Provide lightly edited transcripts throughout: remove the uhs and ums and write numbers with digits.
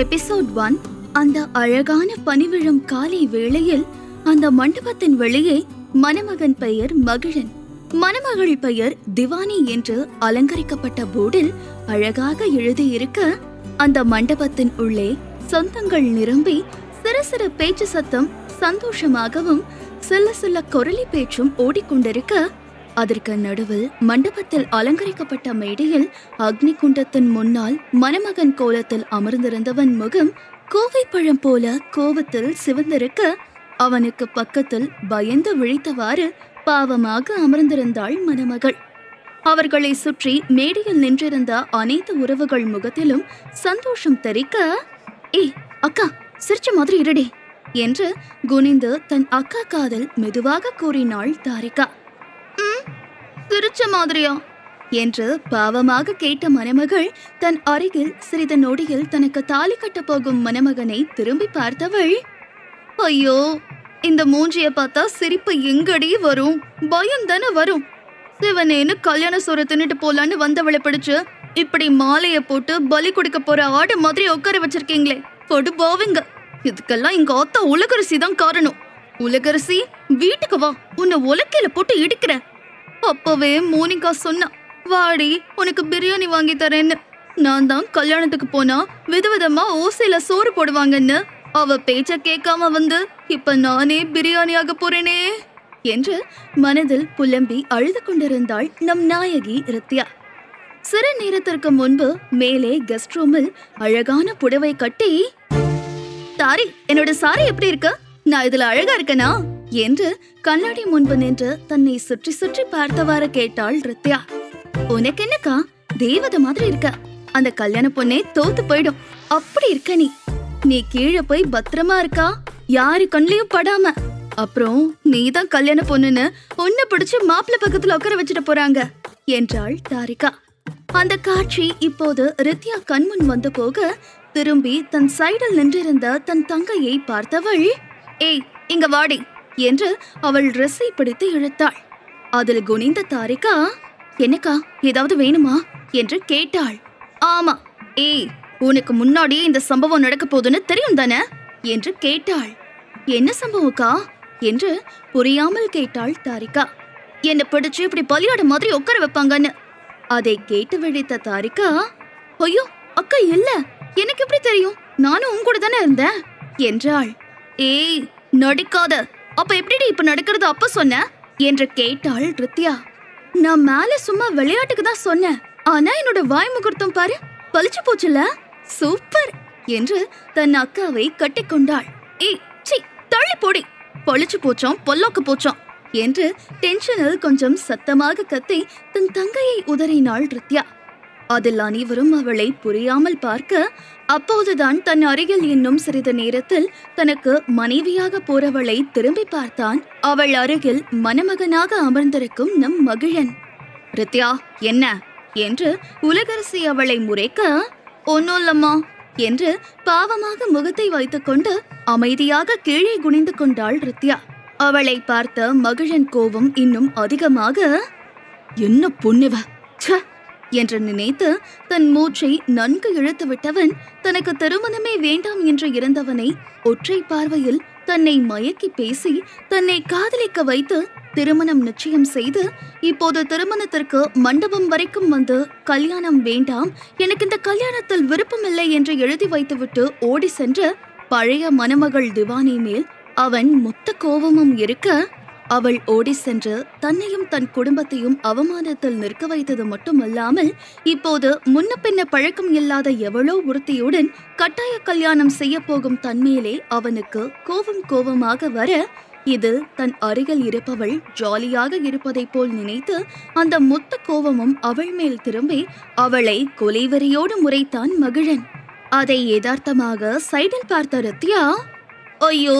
Episode 1. அந்த அழகான பனிவிழும் காலை வேளையில் அந்த மண்டபத்தின் வெளியே மணமகன் பெயர் மகிழன், மணமகள் பெயர் திவானி என்று அலங்கரிக்கப்பட்ட போர்டில் அழகாக எழுதியிருக்க, அந்த மண்டபத்தின் உள்ளே சொந்தங்கள் நிரம்பி சிறு சிறு பேச்சு சத்தம் சந்தோஷமாகவும் சில சில கொரலி பேச்சும் ஓடிக்கொண்டிருக்க, அதற்கு நடுவில் மண்டபத்தில் அலங்கரிக்கப்பட்ட மேடையில் அக்னி குண்டத்தின் முன்னால் மணமகன் கோலத்தில் அமர்ந்திருந்தவன் முகம் கோவை பழம் போல கோபத்தில் சிவந்திருக்க, அவனுக்கு பக்கத்தில் பயந்து விழித்தவாறு பாவமாக அமர்ந்திருந்தாள் மணமகள். அவர்களை சுற்றி மேடையில் நின்றிருந்த அனைத்து உறவுகள் முகத்திலும் சந்தோஷம் தெரிக்க, ஏய் அக்கா, சிரிச்ச மாதிரி இருடே என்று குனிந்து தன் அக்கா காதில் மெதுவாக கூறினாள் தாரிகா. சிரிச்ச மாதிரியா என்று பாவமாக கேட்ட மணமகள் தன் அருகில் சிறிது நொடியில் தனக்கு தாலி கட்ட போகும் மணமகனை திரும்பி பார்த்தவள், ஐயோ, இந்த மூஞ்சிய பார்த்தா சிரிப்பு எங்கடி வரும், பயம் தானே வரும். சிவனேன்னு கல்யாண சோறு தின்னுட்டு போலான்னு வந்தவளை பிடிச்சு இப்படி மாலைய போட்டு பலி கொடுக்க போற ஆடு மாதிரி உட்கார வச்சிருக்கீங்களே, படுபாவிங்க. இதுக்கெல்லாம் இங்க ஆத்தா உலகரிசி தான் காரணம். உலகரிசி, வீட்டுக்கு வா, உன்னை உலக்கையில போட்டு இடிக்கிற. அப்பவே மோனிகா சொன்னா, வாடி உனக்கு பிரியாணி வாங்கி தரேன்னு. நான் தான் கல்யாணத்துக்கு போனா விதவிதமா ஓசையில சோறு போடுவாங்கன்னு அவ பேச்ச கேட்காம வந்து இப்ப நானே பிரியாணி ஆக போறேனே என்று மனதில் புலம்பி அழுது கொண்டிருந்தாள் நம் நாயகி ரித்யா. சிறு நேரத்திற்கு முன்பு மேலே கெஸ்ட் ரூமில் அழகான புடவை கட்டி, தாரி, என்னோட சாரி எப்படி இருக்கு, நான் இதுல அழகா இருக்கனா என்று கண்ணாடி முன்பு நின்று தன்னை சுற்றி சுற்றி பார்த்தவாறு கேட்டாள் ரித்யா. உனக்கு என்னக்கா, தேவதை மாதிரி இருக்க. அந்த கல்யாண பொண்ணே தோத்து போயிடும், அப்படி இருக்க நீ கீழே போய் பத்திரமா இருக்கா, யாரு கண்ணிலையும் படாம. அப்புறம் நீதான் கல்யாண பொண்ணுன்னு உன்னை பிடிச்சு மாப்பிள்ளை பக்கத்துல உட்கார வச்சுட்டு போறாங்க என்றாள் தாரிகா. அந்த காட்சி இப்போது ரித்யா கண்முன் வந்து போக, திரும்பி தன் சைடில் நின்றிருந்த தன் தங்கையை பார்த்தவள், ஏய் இங்க வாடி என்று அவள் ட்ரெஸ்ஸை பிடித்து இழுத்தாள். அதில் குனிந்த தாரிகா, என்னக்கா ஏதாவது வேணுமா என்று கேட்டாள். ஆமா, ஏய் உனக்கு முன்னாடியே இந்த சம்பவம் நடக்க போதுன்னு தெரியும் தானே என்று கேட்டாள். என்ன சம்பவம்க்கா என்று புரியாமல் கேட்டாள் தாரிகா. என்ன பிடிச்சு இப்படி பலியாட மாதிரி உட்கார வைப்பாங்கன்னு. அதை கேட்டு விழித்த தாரிகா, ஐயோ அக்கா, இல்ல, எனக்கு எப்படி தெரியும், நானும் உன் கூட தானே இருந்தேன் என்றாள். ஏய் நடிக்காத, அப்ப எப்படி இப்ப நடக்கிறது அப்ப சொன்ன என்று கேட்டாள் ரித்யா. நான் மேல சும்மா விளையாட்டுக்கு தான் சொன்னேன், ஆனா என்னோட வாய் முகூர்த்தம் பாரு, பளிச்சு போச்சுல, சூப்பர் என்று தன் அக்காவை கட்டிக்கொண்டாள். ஏய் சி, தள்ளி போடி, பளிச்சு போச்சோம் பொல்லாக்கு போச்சோம் என்று டென்ஷனில் கொஞ்சம் சத்தமாக கத்தி தன் தங்கையை உதறினாள் ரித்யா. அதில் அனைவரும் அவளை புரியாமல் பார்க்க, அப்போதுதான் தன் அருகில் இன்னும் சிறிது நேரத்தில் தனக்கு மனைவியாக போறவளை திரும்பி பார்த்தான் அவள் அருகில் மணமகனாக அமர்ந்திருக்கும் நம் மகிழன். ரித்யா என்ன என்று உலகரசி அவளை முறைக்க, ஒன்னும் இல்லம்மா என்று பாவமாக முகத்தை வைத்துக்கொண்டு அமைதியாக கீழே குனிந்து கொண்டாள் ரித்யா. அவளை பார்த்த மகிழன் கோபம் இன்னும் அதிகமாக, என்ன பொண்ணுவ என்று நினைத்து தன் மூச்சை நன்கு இழுத்து விட்டவன் தனக்கு திருமணமே வேண்டாம் என்று இருந்தவனை ஒற்றை பார்வையில் தன்னை மயக்கி பேசி தன்னை காதலிக்க வைத்து திருமணம் நிச்சயம் செய்து, இப்போது திருமணத்திற்கு மண்டபம் வரைக்கும் வந்து கல்யாணம் வேண்டாம், எனக்கு இந்த கல்யாணத்தில் விருப்பமில்லை என்று எழுதி வைத்துவிட்டு ஓடி சென்ற பழைய மணமகள் திவானி மேல் அவன் மொத்த கோபமும் இருக்க, அவள் ஓடி சென்று தன்னையும் தன் குடும்பத்தையும் அவமானத்தில் நிற்க வைத்தது மட்டுமல்லாமல், இப்போது முன்ன பின்ன பழக்கம் இல்லாத எவளோ ஒருத்தியுடன் கட்டாய கல்யாணம் செய்ய போகும் தன்மேலே அவனுக்கு கோபமாக வர, இது தன் அருகில் இருப்பவள் ஜாலியாக இருப்பதை போல் நினைத்து அந்த மொத்த கோபமும் அவள் மேல் திரும்பி அவளை கொலைவெறியோடு முறைத்தான் மகிழன். அதை யதார்த்தமாக சைடில் பார்த்த ரித்யா, ஐயோ,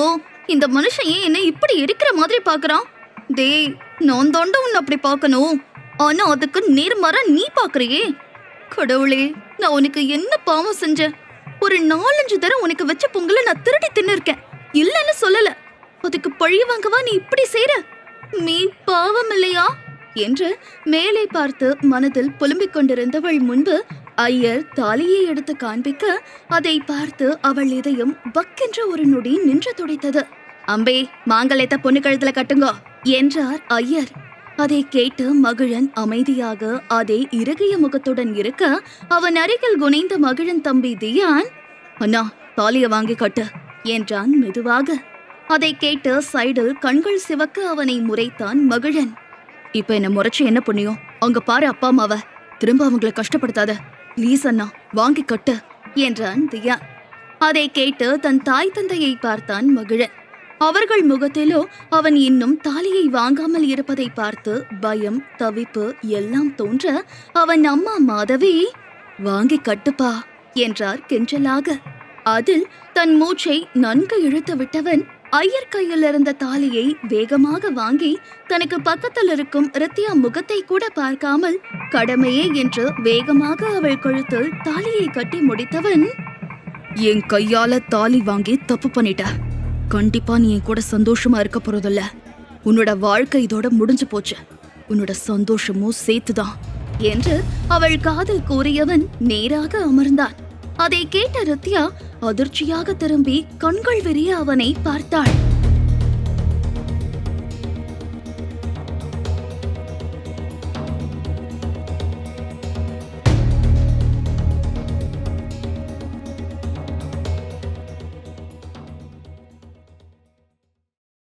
இந்த மனுஷன் ஏன் என்ன இப்படி இருக்கிற மாதிரி பாக்குறான், டே நான் தாண்ட உன்னை அப்படி பார்க்கணும், ஆனா அதுக்கு நேர்மாறா நீ பாக்குறியே. கடவுளே, நான் உனக்கு என்ன பாவம் செஞ்சேன், ஒரு 4-5 தடவை உனக்கு வச்ச பொங்கலை நான் திருடி தின்னு இருக்கேன், இல்லன்னு சொல்லல, அதுக்கு பழி வாங்கவா நீ இப்படி செய்ற, நீ பாவம் இல்லையா என்று மேலே பார்த்து மனதில் புலம்பிக் கொண்டிருந்தவள் முன்பு ஐயர் தாலியை எடுத்து காண்பிக்க அதை பார்த்து அவள் இதயம் பக்கென்ற ஒரு நொடி நின்று துடித்தது. அம்பே, மாங்கல்யத்தை பொண்ணு கழுத்துல கட்டுங்கோ என்றார் ஐயர். அதை கேட்டு மகிழன் அமைதியாக அதே இறுகிய முகத்துடன் இருக்க, அவன் அருகில் குனிந்த மகிழன் தம்பி தியான், அண்ணா தாலிய வாங்கி கட்டு என்றான் மெதுவாக. அதை கேட்டு சைடில் கண்கள் சிவக்க அவனை முறைத்தான் மகிழன். இப்ப என்ன முறைச்சு என்ன புண்ணியம்? அவங்க பாரு அப்பா அம்மாவ, திரும்ப அவங்களை கஷ்டப்படுத்தாத, ப்ளீஸ் அண்ணா வாங்கி கட்டு என்றான் தியான். அதை கேட்டு தன் தாய் தந்தையை பார்த்தான் மகிழன். அவர்கள் முகத்திலோ அவன் இன்னும் தாலியை வாங்காமல் இருப்பதை பார்த்து பயம், தவிப்பு எல்லாம் தோன்ற, அவன் அம்மா மாதவி, வாங்கி கட்டுப்பா என்றார் கெஞ்சலாக. அதில் தன் மூச்சை நன்கு இழுத்து விட்டவன் ஐயர் கையில் இருந்த தாலியை வேகமாக வாங்கி தனக்கு பக்கத்தில் இருக்கும் ரித்தியா முகத்தை கூட பார்க்காமல் கடமையே என்று வேகமாக அவள் கழுத்தில் தாலியை கட்டி முடித்தவன், என் கையால தாலி வாங்கி தப்பு பண்ணிட்ட, கண்டிப்பா நீ என் கூட சந்தோஷமா இருக்க போறதில்ல, உன்னோட வாழ்க்கை இதோட முடிஞ்சு போச்சு, உன்னோட சந்தோஷமும் சேர்த்துதான் என்று அவள் காதில் கூறியவன் நேராக அமர்ந்தான். அதை கேட்ட ரித்யா அதிர்ச்சியாக திரும்பி கண்கள் விரிய அவனை பார்த்தாள்.